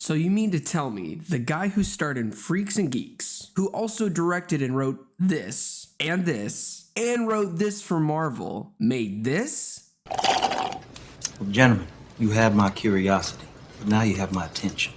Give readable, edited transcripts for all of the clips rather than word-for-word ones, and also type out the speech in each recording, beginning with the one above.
So you mean to tell me the guy who starred in Freaks and Geeks, who also directed and wrote this, and wrote this for Marvel, made this? Well, gentlemen, you have my curiosity, but now you have my attention.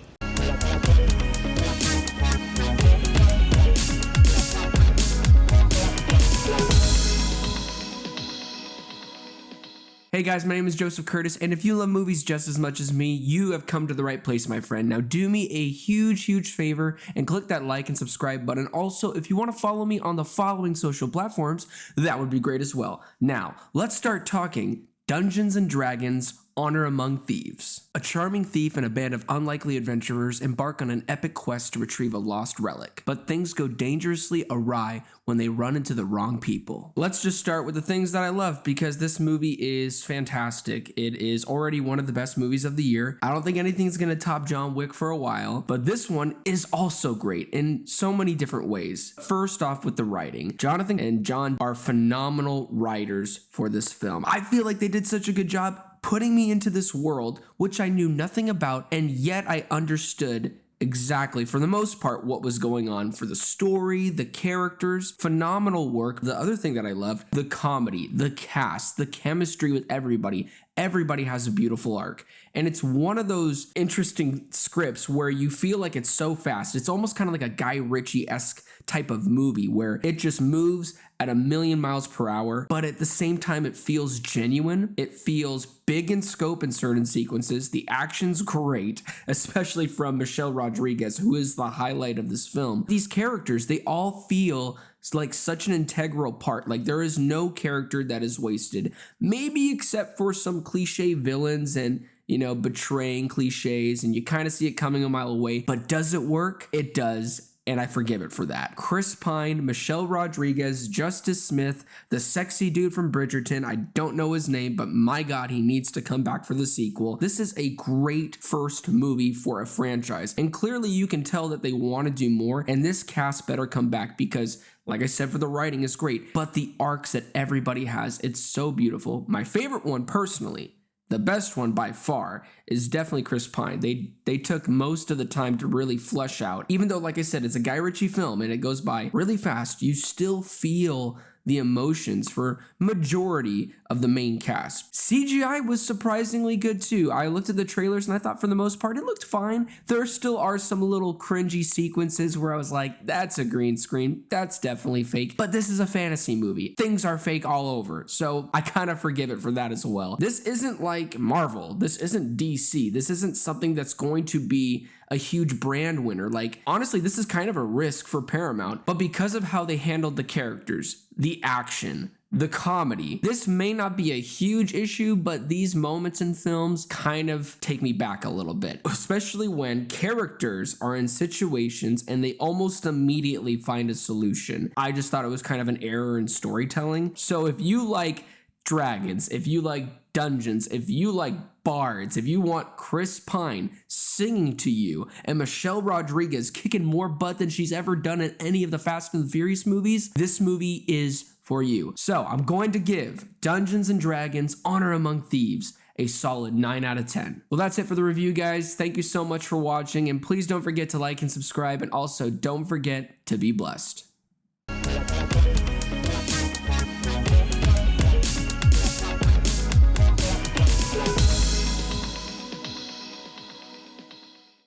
Hey guys, my name is Joseph Curtis, and if you love movies just as much as me, you have come to the right place, my friend. Now do me a huge favor and click that like and subscribe button. Also, if you want to follow me on the following social platforms, that would be great as well. Now, let's start talking Dungeons and Dragons: Honor Among Thieves. A charming thief and a band of unlikely adventurers embark on an epic quest to retrieve a lost relic, but things go dangerously awry when they run into the wrong people. Let's just start with the things that I love, because this movie is fantastic. It is already one of the best movies of the year. I don't think anything's gonna top John Wick for a while, but this one is also great in so many different ways. First off, with the writing. Jonathan and John are phenomenal writers for this film. I feel like they did such a good job putting me into this world, which I knew nothing about, and yet I understood exactly, for the most part, what was going on. For the story, the characters, phenomenal work. The other thing that I loved, the comedy, the cast, the chemistry with everybody. Everybody has a beautiful arc. And it's one of those interesting scripts where you feel like it's so fast. It's almost kind of like a Guy Ritchie-esque type of movie where it just moves at 1,000,000 miles per hour, but at the same time, it feels genuine. It feels big in scope in certain sequences. The action's great, especially from Michelle Rodriguez, who is the highlight of this film. These characters, they all feel like such an integral part. Like, there is no character that is wasted, maybe except for some cliche villains and, you know, betraying cliches, and you kind of see it coming a mile away. But does it work? It does. And I forgive it for that. Chris Pine, Michelle Rodriguez, Justice Smith, the sexy dude from Bridgerton. I don't know his name, but my God, he needs to come back for the sequel. This is a great first movie for a franchise. And clearly you can tell that they want to do more. And this cast better come back because, like I said, for the writing is great. But the arcs that everybody has, it's so beautiful. My favorite one personally, the best one by far, is definitely Chris Pine. They took most of the time to really flesh out. Even though, like I said, it's a Guy Ritchie film and it goes by really fast, you still feel the emotions for majority of the main cast. CGI was surprisingly good too. I looked at the trailers and I thought for the most part it looked fine. There still are some little cringy sequences where I was like, that's a green screen. That's definitely fake. But this is a fantasy movie. Things are fake all over. So I kind of forgive it for that as well. This isn't like Marvel. This isn't DC. This isn't something that's going to be a huge brand winner. Like, honestly, this is kind of a risk for Paramount, but because of how they handled the characters, the action, the comedy, this may not be a huge issue, but these moments in films kind of take me back a little bit, especially when characters are in situations and they almost immediately find a solution. I just thought it was kind of an error in storytelling. So if you like dragons, if you like dungeons, if you like bards, if you want Chris Pine singing to you and Michelle Rodriguez kicking more butt than she's ever done in any of the Fast and the Furious movies, this movie is for you. So I'm going to give Dungeons and Dragons: Honor Among Thieves a solid 9 out of 10. Well, that's it for the review, guys. Thank you so much for watching, and please don't forget to like and subscribe, and also don't forget to be blessed.